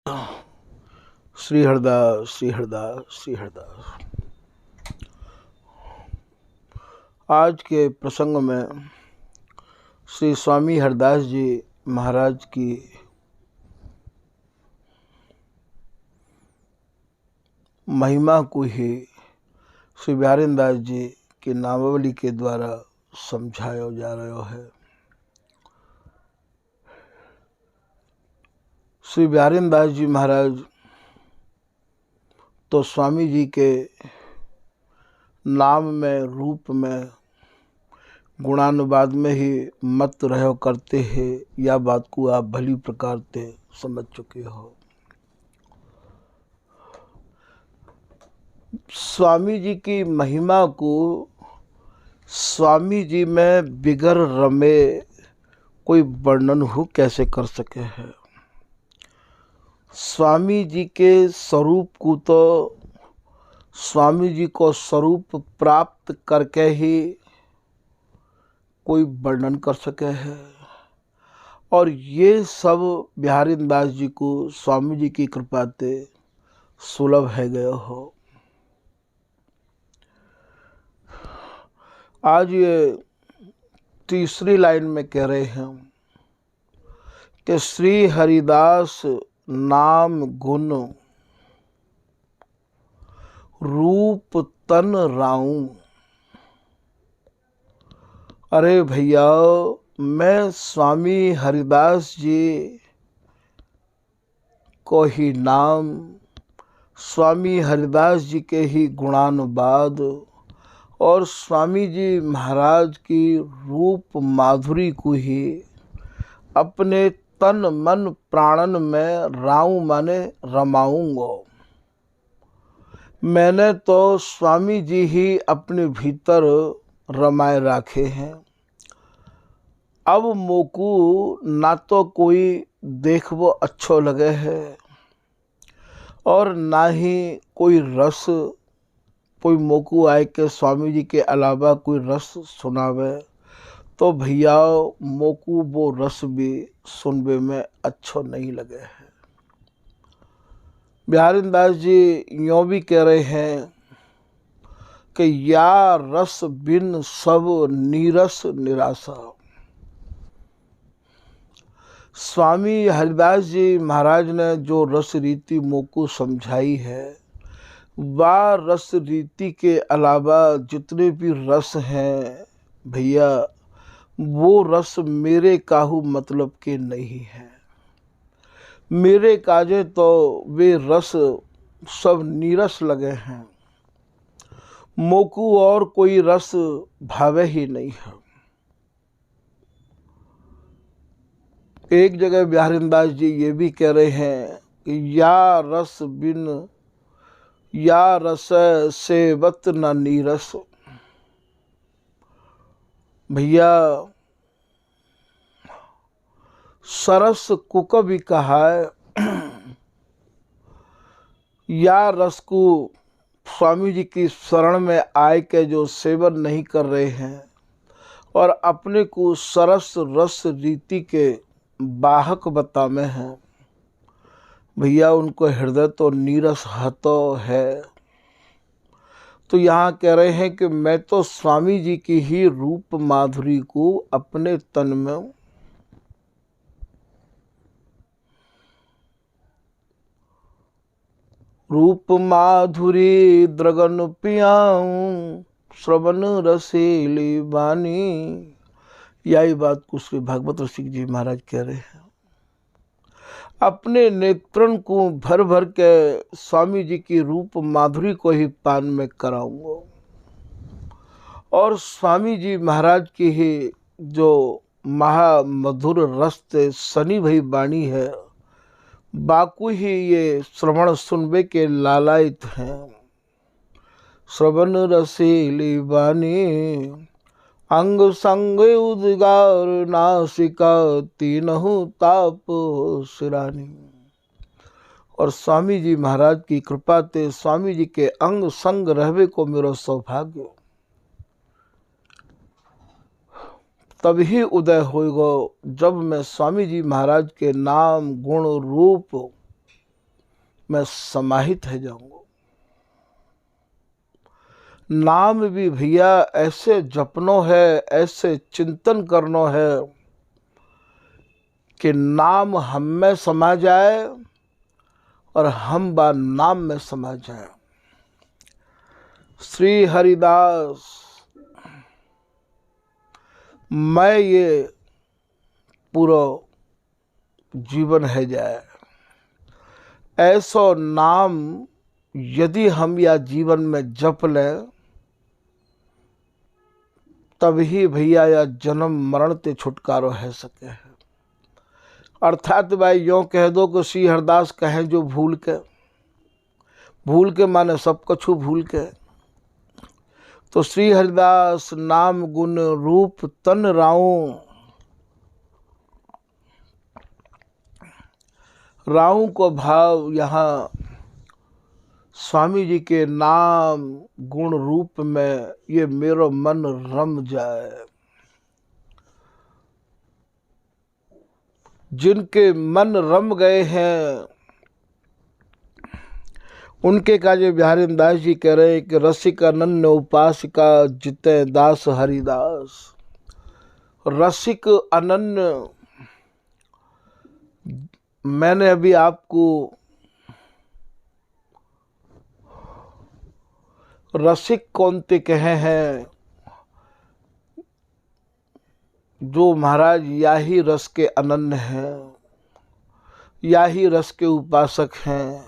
श्री हरदास श्री हरदास श्री हरदास। आज के प्रसंग में श्री स्वामी हरदास जी महाराज की महिमा को ही श्री बिहारी दास जी की नामावली के द्वारा समझाया जा रहा है। श्री बिहारी दास जी महाराज तो स्वामी जी के नाम में, रूप में, गुणानुवाद में ही मत रहो करते हैं। यह बात को आप भली प्रकार से समझ चुके हो। स्वामी जी की महिमा को स्वामी जी में बिगर रमे कोई वर्णन हो कैसे कर सके है। स्वामी जी के स्वरूप को तो स्वामी जी को स्वरूप प्राप्त करके ही कोई वर्णन कर सके है। और ये सब बिहारी दास जी को स्वामी जी की कृपा से सुलभ है गए हो। आज ये तीसरी लाइन में कह रहे हैं कि श्री हरिदास नाम गुण रूप तन राऊं। अरे भैया, मैं स्वामी हरिदास जी को ही नाम, स्वामी हरिदास जी के ही गुणानुवाद और स्वामी जी महाराज की रूप माधुरी को ही अपने तन मन प्राणन में राऊं माने रमाऊंगा। मैंने तो स्वामी जी ही अपने भीतर रमाए रखे हैं। अब मोकू ना तो कोई देखबो अच्छो लगे है और ना ही कोई रस, कोई मोकू आए के स्वामी जी के अलावा कोई रस सुनावे तो भैया मोकू वो रस भी सुनबे में अच्छो नहीं लगे है। बिहारी दास जी यूँ भी कह रहे हैं कि या रस बिन सब नीरस निराशा। स्वामी हरिदास जी महाराज ने जो रस रीति मोकू समझाई है, वह रस रीति के अलावा जितने भी रस हैं भैया, वो रस मेरे काहू मतलब के नहीं हैं। मेरे काजे तो वे रस सब नीरस लगे हैं। मोकू और कोई रस भावे ही नहीं है। एक जगह बिहारी दास जी ये भी कह रहे हैं कि या रस बिन या रस सेवत न नीरस। भैया सरस कुक भी कहा है। या रस को स्वामी जी की शरण में आए के जो सेवन नहीं कर रहे हैं और अपने को सरस रस रीति के बाहक बतामे हैं, भैया उनको हृदय तो नीरस हतो है। तो यहाँ कह रहे हैं कि मैं तो स्वामी जी की ही रूप माधुरी को अपने तन में रूप माधुरी द्रगन पियाऊं श्रवण रसीली बानी। यही बात को श्री भागवत रसिक जी महाराज कह रहे हैं। अपने नेत्रन को भर भर के स्वामी जी की रूप माधुरी को ही पान में कराऊंगा और स्वामी जी महाराज की ही जो महामधुर रस से सनी भई बाणी है, बाकू ही ये श्रवण सुनबे के लालायित हैं। श्रवण रसीली बानी अंग संग उद्गार नासिका तीनहु ताप सिरानी। और स्वामी जी महाराज की कृपा ते स्वामी जी के अंग संग रहवे को मेरा सौभाग्य तभी उदय होगा जब मैं स्वामी जी महाराज के नाम गुण रूप मैं समाहित है जाऊंगा। नाम भी भैया ऐसे जपनो है, ऐसे चिंतन करनो है कि नाम हम में समा जाए और हम बा नाम में समा जाए। श्री हरिदास मैं ये पूरा जीवन है जाए, ऐसो नाम यदि हम या जीवन में जप लें तभी भैया या जन्म मरण ते छुटकारो है सके है। अर्थात भाई यूँ कह दो कि श्री हरिदास कहें जो भूल के माने सब कछु भूल के। तो श्री हरिदास नाम गुण रूप तन राऊं, राऊं को भाव यहाँ स्वामी जी के नाम गुण रूप में ये मेरो मन रम जाए। जिनके मन रम गए हैं उनके काजे बिहारी दास जी कह रहे हैं कि रसिक अनन्य उपासिका जिते दास हरिदास। रसिक अनन्य, मैंने अभी आपको रसिक कौन ते कहे हैं, जो महाराज या ही रस के अनन्य हैं, या ही रस के उपासक हैं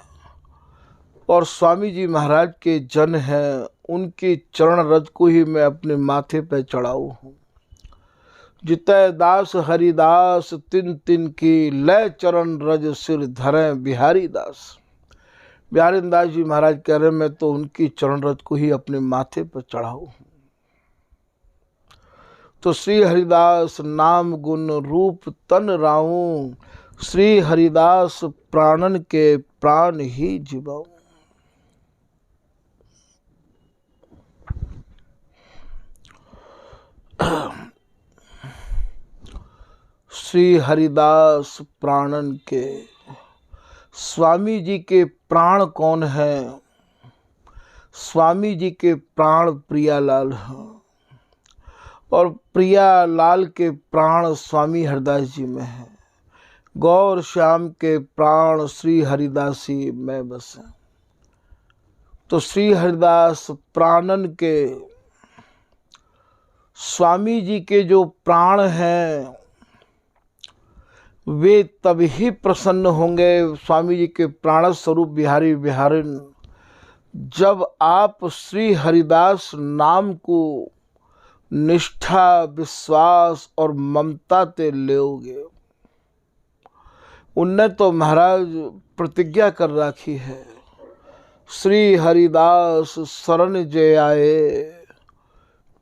और स्वामी जी महाराज के जन हैं। उनके चरण रज को ही मैं अपने माथे पे चढ़ाऊ हूँ। जितय दास हरिदास तिन तिन की लय चरण रज सिर धरे बिहारी दास। बिहारी दास जी महाराज कह रहे मैं तो उनकी चरण रज को ही अपने माथे पर चढ़ाऊ हूँ। तो श्री हरिदास नाम गुण रूप तन राऊं, श्री हरिदास प्राणन के प्राण ही जीवाऊं। श्री हरिदास प्राणन के, स्वामी जी के प्राण कौन हैं? स्वामी जी के प्राण प्रियालाल हैं और प्रियालाल के प्राण स्वामी हरिदास जी में हैं। गौर श्याम के प्राण श्री हरिदासी में बसे। तो श्री हरिदास प्राणन के, स्वामी जी के जो प्राण हैं वे तभी प्रसन्न होंगे, स्वामी जी के प्राण स्वरूप बिहारी बिहारिन, जब आप श्री हरिदास नाम को निष्ठा विश्वास और ममता ते लेओगे। उनने तो महाराज प्रतिज्ञा कर रखी है, श्री हरिदास शरण जय आए,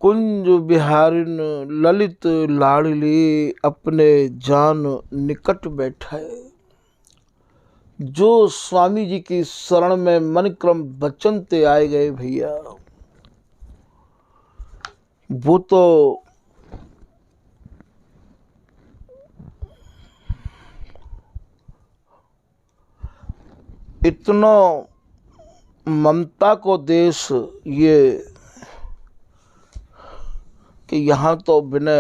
कुंज बिहारिन ललित लाडली, अपने जान निकट बैठाए। जो स्वामी जी की शरण में मन क्रम वचन ते आए गए भैया, वो तो इतना ममता को देश ये कि यहाँ तो बिना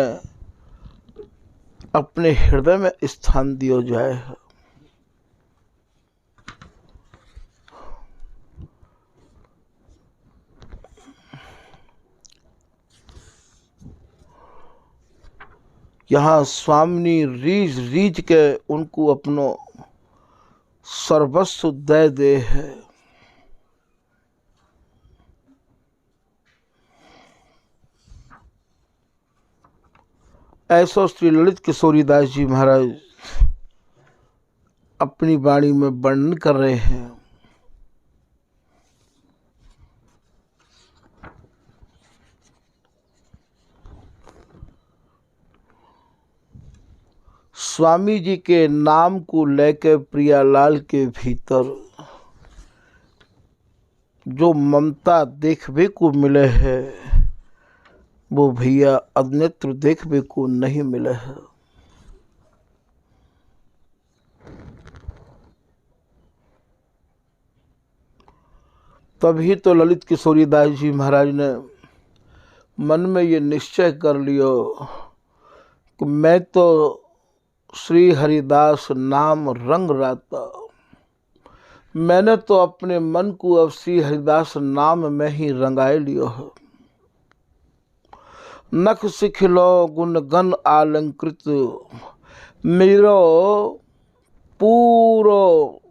अपने हृदय में स्थान दिया जाए है। यहाँ स्वामी रीझ रीझ के उनको अपनो सर्वस्व दे दे है। ऐसा श्री ललित किशोरीदास जी महाराज अपनी वाणी में वर्णन कर रहे हैं। स्वामी जी के नाम को लेकर प्रियालाल के भीतर जो ममता देखने को मिले है वो भैया अन्यत्र देखने को नहीं मिले है। तभी तो ललित किशोरीदास जी महाराज ने मन में ये निश्चय कर लियो कि मैं तो श्री हरिदास नाम रंग राता, मैंने तो अपने मन को अब श्री हरिदास नाम में ही रंगाए लियो है। नख सिखलो गुण गण आलंकृत, मेरो पूरो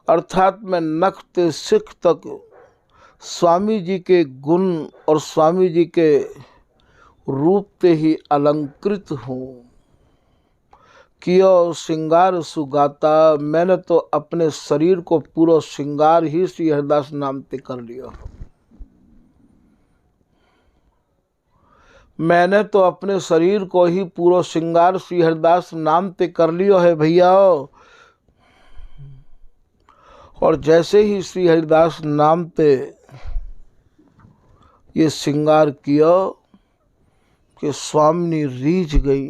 अर्थात मैं नख ते सिख तक स्वामी जी के गुण और स्वामी जी के रूप ते ही अलंकृत हूँ। कियो श्रृंगार सुगाता, मैंने तो अपने शरीर को पूरा श्रृंगार ही श्री हरिदास नाम ते कर लिया। मैंने तो अपने शरीर को ही पूरा श्रृंगार श्री हरिदास नाम ते कर लियो है भैया। और जैसे ही श्री हरिदास नाम ते ये श्रृंगार किया कि स्वामिनी रीझ गई।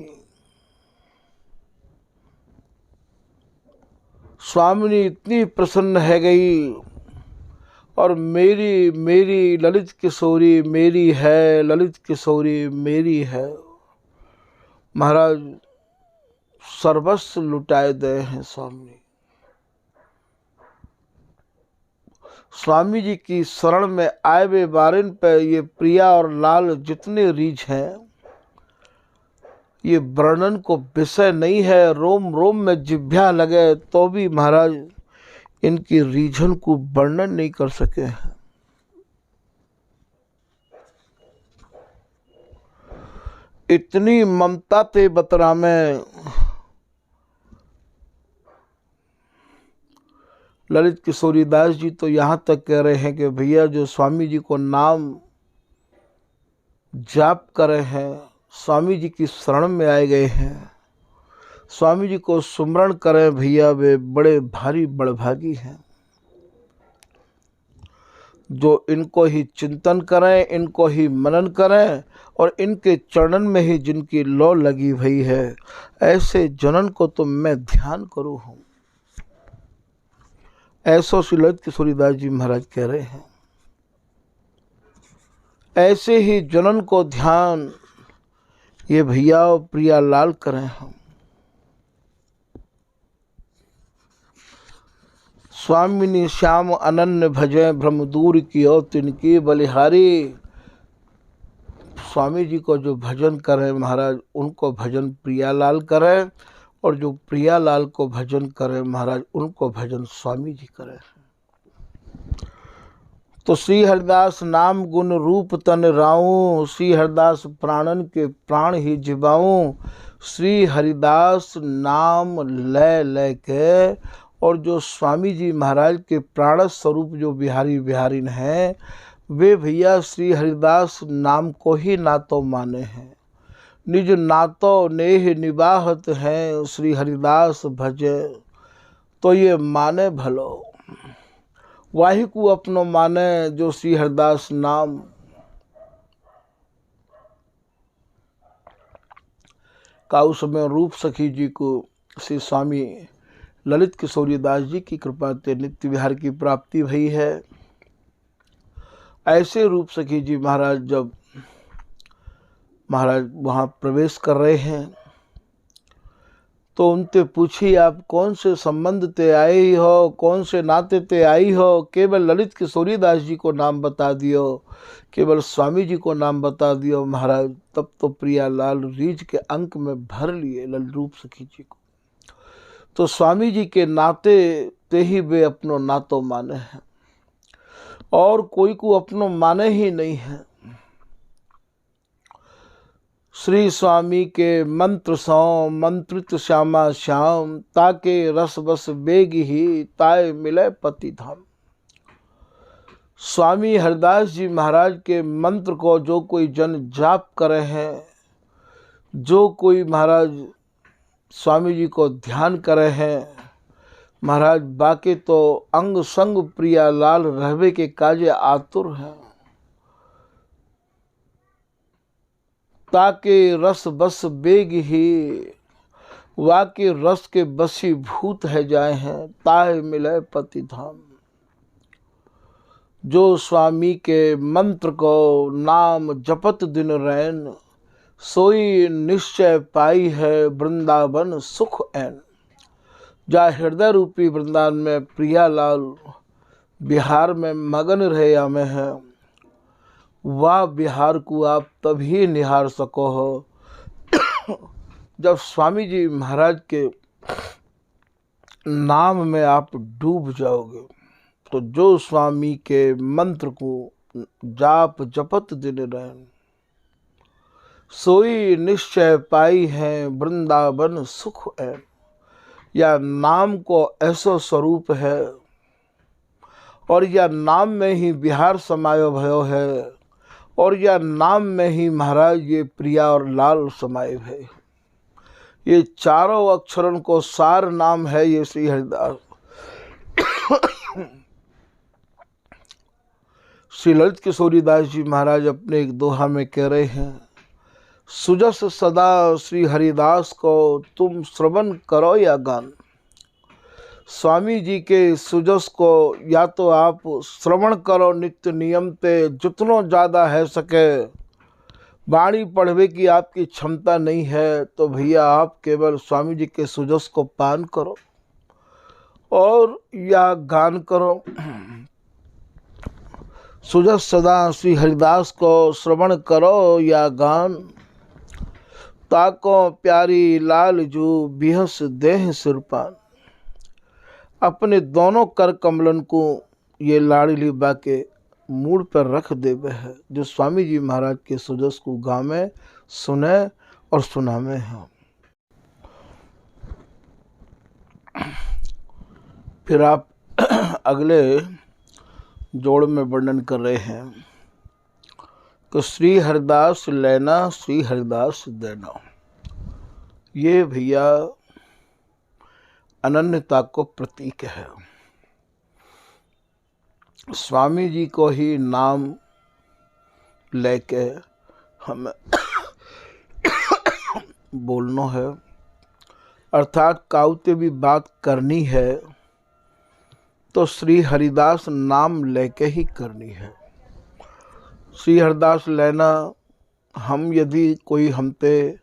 स्वामिनी इतनी प्रसन्न है गई और मेरी मेरी ललित किशोरी मेरी है, ललित किशोरी मेरी है। महाराज सर्वस्व लुटाए दे हैं स्वामी। स्वामी जी की शरण में आए वे बारिन पे ये प्रिया और लाल जितने रीझ हैं, ये वर्णन को विषय नहीं है। रोम रोम में जिभ्या लगे तो भी महाराज इनकी रीझन को वर्णन नहीं कर सके हैं। इतनी ममता ते बतरा में ललित किशोरीदास जी तो यहाँ तक कह रहे हैं कि भैया जो स्वामी जी को नाम जाप करे हैं, स्वामी जी की शरण में आए गए हैं, स्वामी जी को सुमरण करें भैया, वे बड़े भारी बड़भागी हैं। जो इनको ही चिंतन करें, इनको ही मनन करें और इनके चरणन में ही जिनकी लौ लगी हुई है, ऐसे जनन को तो मैं ध्यान करूँ हूँ। ऐसो श्री ललित किशोरीदास जी महाराज कह रहे हैं। ऐसे ही जनन को ध्यान ये भैया और प्रिया लाल करें हम। स्वामिनी श्याम अनन्य भजे, भ्रम दूर कियो तिनकी बलिहारी। स्वामी जी को जो भजन करें महाराज, उनको भजन प्रियालाल करें, और जो प्रियालाल को भजन करें महाराज, उनको भजन स्वामी जी करें। तो श्री हरिदास नाम गुण रूप तन राऊं, श्री हरिदास प्राणन के प्राण ही जिबाऊं। श्री हरिदास नाम ले ले के, और जो स्वामी जी महाराज के प्राण स्वरूप जो बिहारी बिहारिन हैं, वे भैया श्री हरिदास नाम को ही नातो माने हैं। निज नातो नेह निबाहत हैं, श्री हरिदास भजे तो ये माने भलो। वाही को अपनो माने जो श्री हरिदास नाम का उस समय रूप सखी जी को श्री स्वामी ललित किशोरीदास जी की कृपा से नित्य विहार की प्राप्ति भई है। ऐसे रूप सखी जी महाराज जब महाराज वहाँ प्रवेश कर रहे हैं तो उनसे पूछी, आप कौन से संबंध ते आई हो, कौन से नाते ते आई हो? केवल ललित किशोरीदास जी को नाम बता दियो, केवल स्वामी जी को नाम बता दियो महाराज। तब तो प्रियालाल रीझ के अंक में भर लिए ललित रूप सखी जी को। तो स्वामी जी के नाते ते ही वे अपनो नातो माने हैं, और कोई को अपनो माने ही नहीं है। श्री स्वामी के मंत्र सौ मंत्रित श्यामा श्याम, ताके रस बस बेग ही ताए मिले पति धाम। स्वामी हरिदास जी महाराज के मंत्र को जो कोई जन जाप करे हैं, जो कोई महाराज स्वामी जी को ध्यान करे हैं महाराज, बाकी तो अंग संग प्रियालाल रहबे के काजे आतुर हैं। ताके रस बस बेग ही, वाके रस के बसी भूत है जाए हैं, ताए मिले पति धाम। जो स्वामी के मंत्र को नाम जपत दिन रैन, सोई निश्चय पाई है वृंदावन सुख ऐन। जा हृदय रूपी वृंदावन में प्रियालाल बिहार में मगन रहे या में है, वह बिहार को आप तभी निहार सको हो जब स्वामी जी महाराज के नाम में आप डूब जाओगे। तो जो स्वामी के मंत्र को जाप जपत दिन रहन, सोई निश्चय पाई है वृंदावन सुख ऐन। या नाम को ऐसा स्वरूप है और यह नाम में ही बिहार समायो भयो है, और यह नाम में ही महाराज ये प्रिया और लाल समाये है। ये चारों अक्षरों को सार नाम है ये श्री हरिदास। श्री ललित किशोरीदास जी महाराज अपने एक दोहा में कह रहे हैं, सुजस सदा श्री हरिदास को तुम श्रवण करो या गान। स्वामी जी के सुजस को या तो आप श्रवण करो नित्य नियम पे, जितनो ज़्यादा है सके। वाणी पढ़वे की आपकी क्षमता नहीं है तो भैया आप केवल स्वामी जी के सुजस को पान करो और या गान करो। सुजस सदा श्री हरिदास को श्रवण करो या गान, ताको प्यारी लाल जू बिहस देह सिरपान। अपने दोनों कर कमलन को ये लाडली बा के मूड पर रख देवे है, जो स्वामी जी महाराज के सुजस को गावे सुने और सुनावे हैं। फिर आप अगले जोड़ में वर्णन कर रहे हैं कि श्री हरिदास लेना श्री हरिदास देना। ये भैया अनन्यता को प्रतीक है। स्वामी जी को ही नाम लेके हमें बोलना है, अर्थात काउते भी बात करनी है तो श्री हरिदास नाम लेके ही करनी है। श्री हरिदास लेना, हम यदि कोई हम पे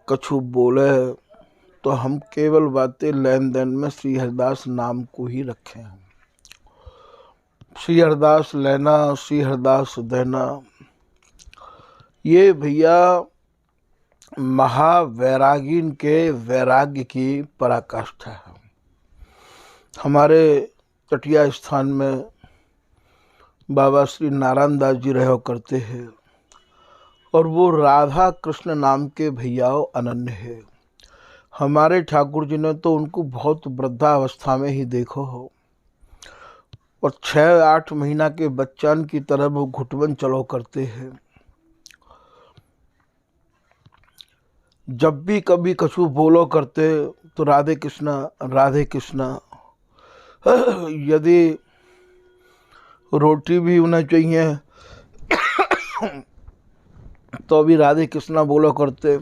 कछु बोले तो हम केवल बातें लेन देन में श्री हरिदास नाम को ही रखें। श्री हरिदास लेना श्री हरिदास देना, ये भैया महावैरागीन के वैराग्य की पराकाष्ठा है। हमारे चटिया स्थान में बाबा श्री नारायण दास जी रहो करते हैं और वो राधा कृष्ण नाम के भैयाओं अनन्य है। हमारे ठाकुर जी ने तो उनको बहुत वृद्धावस्था में ही देखो हो और 6-8 महीना के बच्चन की तरह वो घुटवन चलो करते हैं। जब भी कभी कछु बोलो करते तो राधे कृष्णा राधे कृष्णा। यदि रोटी भी उन्हें चाहिए तो भी राधे कृष्णा बोलो करते,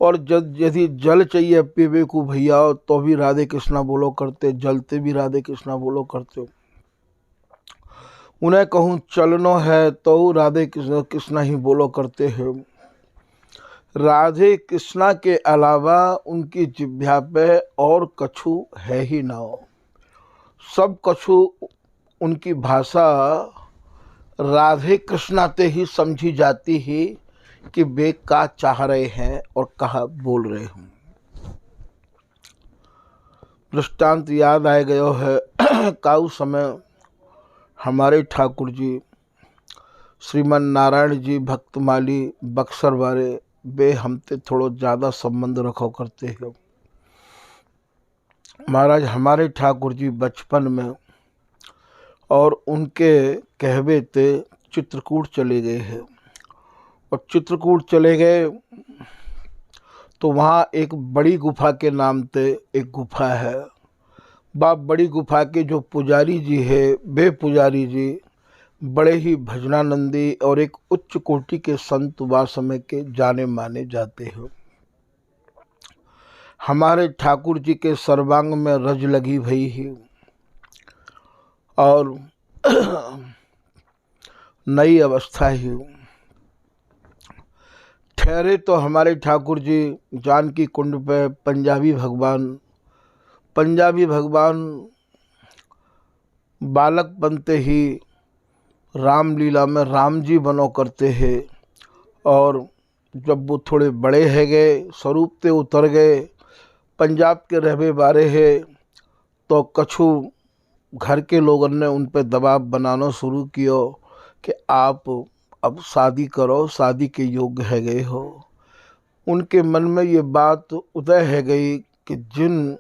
और यदि जल चाहिए पीवे को भैया तो भी राधे कृष्णा बोलो करते, जलते भी राधे कृष्णा बोलो करते। उन्हें कहूँ चलनो है तो राधे कृष्णा ही बोलो करते हैं। राधे कृष्णा के अलावा उनकी जिह्वा पे और कछु है ही ना हो। सब कछु उनकी भाषा राधे कृष्णा ते ही समझी जाती ही कि वे का चाह रहे हैं और कहा बोल रहे हैं। दृष्टांत याद आ गयो है काउ समय हमारे ठाकुर जी श्रीमन नारायण जी भक्तमाली बक्सर वाले वे हमसे थोड़ो ज़्यादा संबंध रखो करते हैं। महाराज हमारे ठाकुर जी बचपन में और उनके कहवे ते चित्रकूट चले गए हैं, और चित्रकूट चले गए तो वहाँ एक बड़ी गुफा के नाम से एक गुफा है। बाप बड़ी गुफा के जो पुजारी जी है वे पुजारी जी बड़े ही भजनानंदी और एक उच्च कोटि के संत व समय के जाने माने जाते हैं। हमारे ठाकुर जी के सर्वांग में रज लगी भई है और नई अवस्था ही ठहरे तो हमारे ठाकुर जी जानकी कुंड पे पंजाबी भगवान बालक बनते ही रामलीला में राम जी बनो करते हैं, और जब वो थोड़े बड़े है गए, स्वरूप ते उतर गए, पंजाब के रहबे बारे है, तो कछु घर के लोगों ने उन पर दबाव बनाना शुरू किया कि आप अब शादी करो, शादी के योग्य है गए हो। उनके मन में ये बात उदय है गई कि जिन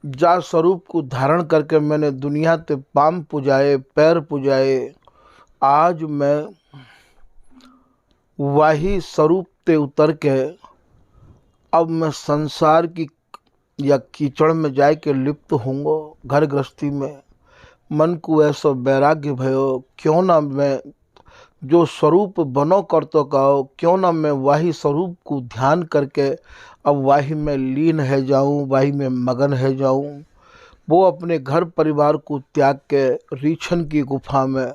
जा स्वरूप को धारण करके मैंने दुनिया ते पाम पुजाए, पैर पुजाए, आज मैं वही स्वरूप ते उतर के अब मैं संसार की या कीचड़ में जाए के लिप्त होंगो। घर गृहस्थी में मन को ऐसा वैराग्य भयो, क्यों ना मैं जो स्वरूप बनो कर तो कहो, क्यों ना मैं वही स्वरूप को ध्यान करके अब वही में लीन है जाऊं, वही में मगन है जाऊं। वो अपने घर परिवार को त्याग के रीछन की गुफा में,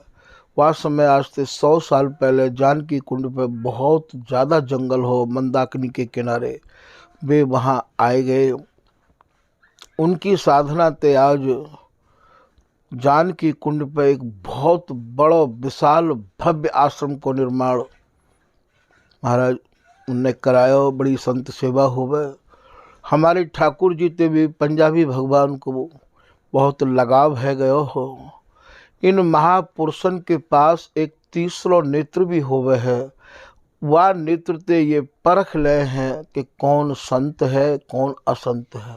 वह समय आज से 100 साल पहले जानकी कुंड पे बहुत ज़्यादा जंगल हो, मंदाकिनी के किनारे, वे वहाँ आए गए। उनकी साधना ते आज जानकी कुंड पर एक बहुत बड़ो विशाल भव्य आश्रम को निर्माण महाराज उनने करायो। बड़ी संत सेवा होवे। हमारे ठाकुर जी ते भी पंजाबी भगवान को बहुत लगाव है गयो हो। इन महापुरुषन के पास एक तीसरो नेत्र भी होवे है। वह नेत्र ते ये परख ले हैं कि कौन संत है कौन असंत है।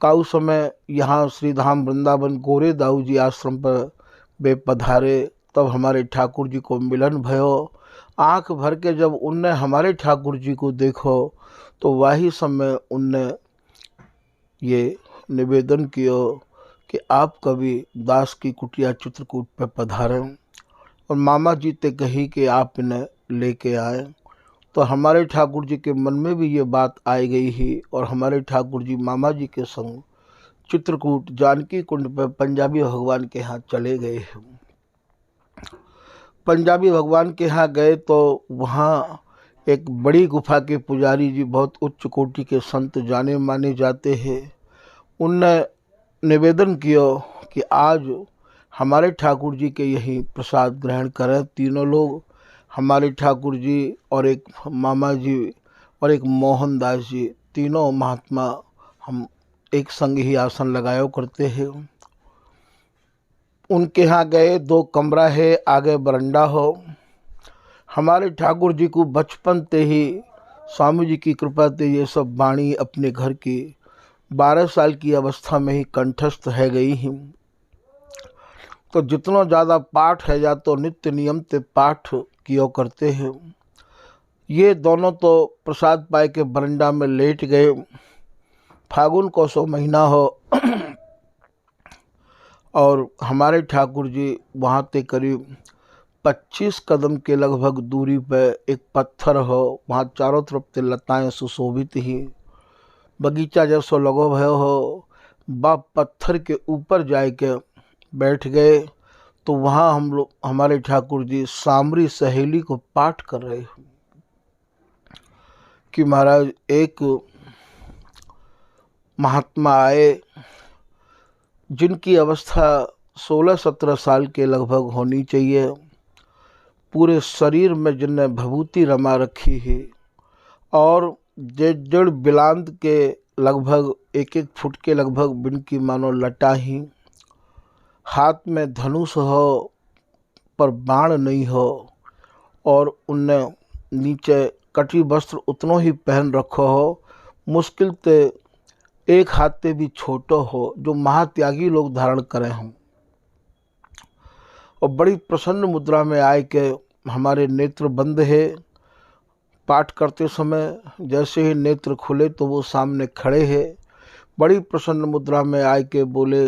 काउ समय यहाँ श्रीधाम वृंदावन गोरे दाऊ जी आश्रम पर वे पधारे, तब हमारे ठाकुर जी को मिलन भयो। आंख भर के जब उनने हमारे ठाकुर जी को देखो तो वही समय उनने ये निवेदन किया कि आप कभी दास की कुटिया चित्रकूट पर पधारें और मामा जी ते कही कि आप इन्हें लेके आए। तो हमारे ठाकुर जी के मन में भी ये बात आई गई ही, और हमारे ठाकुर जी मामा जी के संग चित्रकूट जानकी कुंड पर पंजाबी भगवान के यहाँ चले गए। पंजाबी भगवान के यहाँ गए तो वहाँ एक बड़ी गुफा के पुजारी जी, बहुत उच्च कोटि के संत जाने माने जाते हैं, उनने निवेदन किया कि आज हमारे ठाकुर जी के यही प्रसाद ग्रहण करें। तीनों लोग, हमारे ठाकुर जी और एक मामा जी और एक मोहनदास जी, तीनों महात्मा हम एक संग ही आसन लगाया करते हैं। उनके यहाँ गए, 2 कमरा है, आगे बरंडा हो। हमारे ठाकुर जी को बचपन ते ही स्वामी जी की कृपा ते ये सब वाणी अपने घर की 12 साल की अवस्था में ही कंठस्थ है गई ही। तो जितना ज़्यादा पाठ है या तो नित्य नियम ते पाठ किया करते हैं। ये दोनों तो प्रसाद पाए के बरंडा में लेट गए। फागुन को 100 महीना हो और हमारे ठाकुर जी वहाँ ते करीब 25 कदम के लगभग दूरी पर एक पत्थर हो, वहाँ चारों तरफ से लताएं सुशोभित ही, बगीचा जैसो लगो भयो हो। बाप पत्थर के ऊपर जाए के बैठ गए तो वहाँ हम लोग, हमारे ठाकुर जी सामरी सहेली को पाठ कर रहे हैं कि महाराज एक महात्मा आए जिनकी अवस्था 16-17 साल के लगभग होनी चाहिए, पूरे शरीर में जिनने भभूति रमा रखी है और जड़ बिलांद के लगभग 1-1 फुट के लगभग बिनकी मानो लटा ही, हाथ में धनुष हो पर बाण नहीं हो, और उनने नीचे कटी वस्त्र उतनो ही पहन रखो हो, मुश्किल ते एक हाथ पे भी छोटो हो, जो महात्यागी लोग धारण करें हम। और बड़ी प्रसन्न मुद्रा में आए के हमारे नेत्र बंद है। पाठ करते समय जैसे ही नेत्र खुले तो वो सामने खड़े हैं। बड़ी प्रसन्न मुद्रा में आए के बोले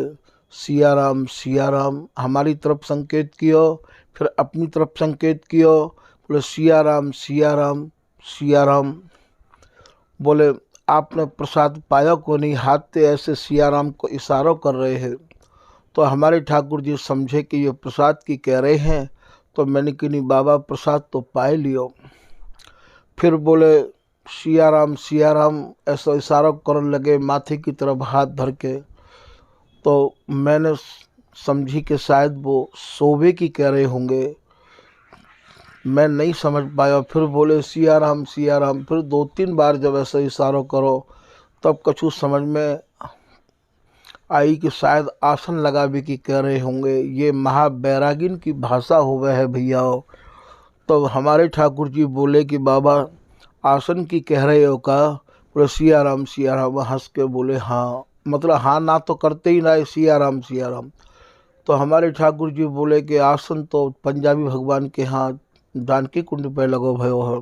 सिया राम। हमारी तरफ संकेत कियो, फिर अपनी तरफ संकेत कियो, बोले सिया राम। बोले आपने प्रसाद पाया को नहीं, हाथ से ऐसे सियाराम को इशारा कर रहे हैं। तो हमारे ठाकुर जी समझे कि ये प्रसाद की कह रहे हैं। तो मैंने कि नहीं बाबा प्रसाद तो पाए लियो। फिर बोले सियाराम सियाराम ऐसा इशारा करने लगे माथे की तरफ हाथ धर के। तो मैंने समझी कि शायद वो सोबे की कह रहे होंगे, मैं नहीं समझ पाया। फिर बोले सियाराम सियाराम। फिर 2-3 बार जब ऐसा इशारा करो तब कछु समझ में आई कि शायद आसन लगा भी की कह रहे होंगे। ये महाबैरागिन की भाषा हो गए है भैया। तो हमारे ठाकुर जी बोले कि बाबा आसन की कह रहे हो का? बोले सियाराम सियाराम। हंस के बोले हाँ, मतलब हाँ ना तो करते ही ना, सियाराम सियाराम। तो हमारे ठाकुर जी बोले कि आसन तो पंजाबी भगवान के यहाँ जानकी कुंड पे लगो भयो है।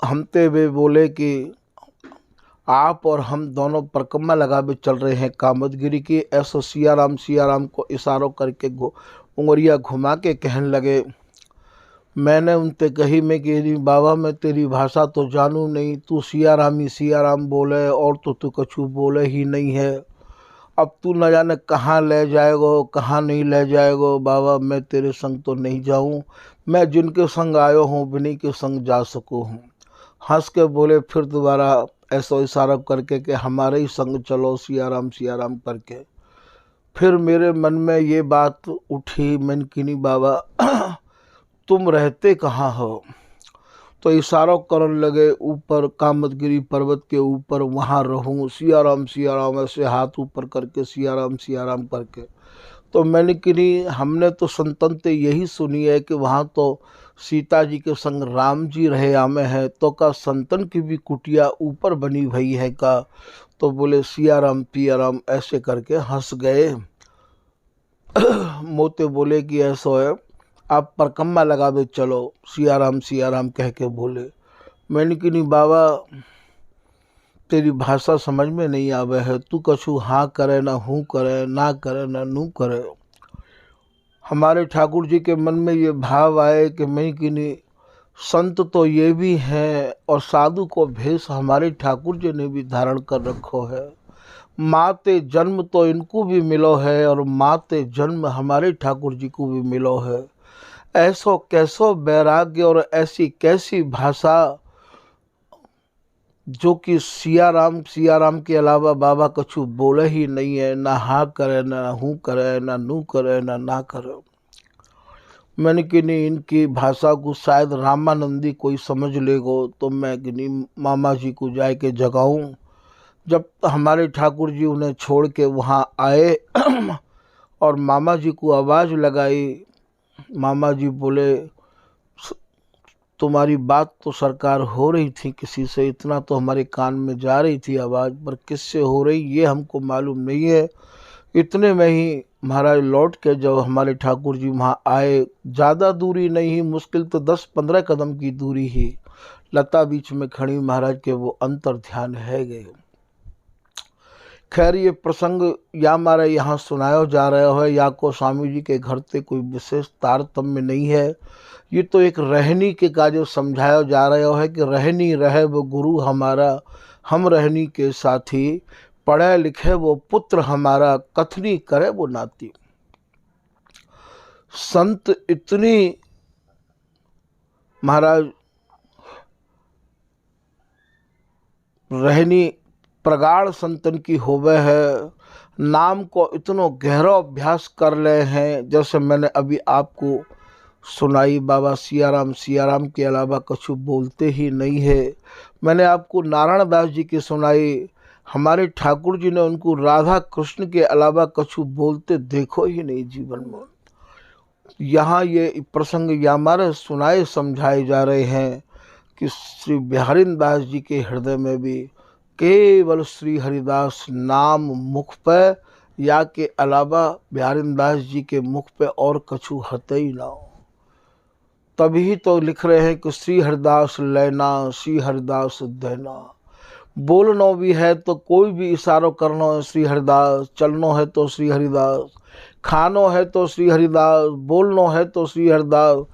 हमते वे बोले कि आप और हम दोनों परिक्रमा लगा भी चल रहे हैं कामदगिरी की। ऐसा सियाराम को इशारों करके उंगलियां घुमा के कहने लगे। मैंने उनसे कही मैं कि बाबा मैं तेरी भाषा तो जानू नहीं, तू सियाराम ही सियाराम बोले और तो तू कछु बोले ही नहीं है। अब तू न जाने कहाँ ले जाएगो कहाँ नहीं ले जाएगो। बाबा मैं तेरे संग तो नहीं जाऊँ, मैं जिनके संग आयो हूँ बिन्हीं के संग जा सकूँ हूँ। हंस के बोले फिर दोबारा ऐसा इशारा करके कि हमारे ही संग चलो सियाराम करके। फिर मेरे मन में ये बात उठी, मैंने कि नहीं बाबा तुम रहते कहाँ हो? तो इशारा करने लगे ऊपर कामदगिरी पर्वत के ऊपर, वहाँ रहूँ सियाराम ऐसे हाथ ऊपर करके सियाराम करके। तो मैंने कि नहीं हमने तो संतन से यही सुनी है कि वहाँ तो सीता जी के संग राम जी रहे आमे है, तो का संतन की भी कुटिया ऊपर बनी भई है का? तो बोले सियाराम पियाराम ऐसे करके हंस गए। मोते बोले कि ऐसा है आप परिक्रमा लगा दे चलो सियाराम कह के बोले। मैंने कि नहीं बाबा तेरी भाषा समझ में नहीं आवे है, तू कछु हाँ करे ना हूँ करे, ना करे ना नू करे। हमारे ठाकुर जी के मन में ये भाव आए कि मैं कि नहीं संत तो ये भी हैं और साधु को भेष हमारे ठाकुर जी ने भी धारण कर रखो है। माते जन्म तो इनको भी मिलो है और माते जन्म हमारे ठाकुर जी को भी मिलो है। ऐसो कैसो वैराग्य और ऐसी कैसी भाषा जो कि सियाराम के अलावा बाबा कछु बोले ही नहीं है, ना हाँ करे ना हूँ करे, ना नू करे ना करे। मैंने कि नहीं इनकी भाषा को शायद रामानंदी कोई समझ लेगो, तो मैं कि नहीं मामा जी को जाए के जगाऊँ। जब हमारे ठाकुर जी उन्हें छोड़ के वहाँ आए और मामा जी को आवाज़ लगाई, मामा जी बोले तुम्हारी बात तो सरकार हो रही थी किसी से, इतना तो हमारे कान में जा रही थी आवाज़, पर किससे हो रही ये हमको मालूम नहीं है। इतने में ही महाराज लौट के जब हमारे ठाकुर जी वहाँ आए, ज़्यादा दूरी नहीं, मुश्किल तो 10-15 कदम की दूरी ही, लता बीच में खड़ी महाराज के वो अंतर ध्यान है गए। खैर ये प्रसंग या हमारे यहाँ सुनाया जा रहा है या को स्वामी जी के घर से कोई विशेष तारतम्य नहीं है। ये तो एक रहनी के का जो समझाया जा रहा है कि रहनी रहे वो गुरु हमारा, हम रहनी के साथी, पढ़े लिखे वो पुत्र हमारा, कथनी करे वो नाती। संत इतनी महाराज रहनी प्रगाढ़ संतन की होवे है, नाम को इतनो गहरा अभ्यास कर ले हैं। जैसे मैंने अभी आपको सुनाई बाबा सियाराम के अलावा कछु बोलते ही नहीं है। मैंने आपको नारायण दास जी की सुनाई, हमारे ठाकुर जी ने उनको राधा कृष्ण के अलावा कछु बोलते देखो ही नहीं जीवन में। यहाँ ये प्रसंग या हमारे सुनाए समझाए जा रहे हैं कि श्री बिहारी दास जी के हृदय में भी केवल श्री हरिदास नाम मुख पे, या के अलावा बिहारी दास जी के मुख पे और कछु हते ही ना हो। तभी तो लिख रहे हैं कि श्री हरिदास लेना श्री हरिदास देना। बोलना भी है तो कोई भी इशारों करना है श्री हरिदास, चलना है तो श्री हरिदास, खानो है तो श्री हरिदास, बोलना है तो श्री हरिदास।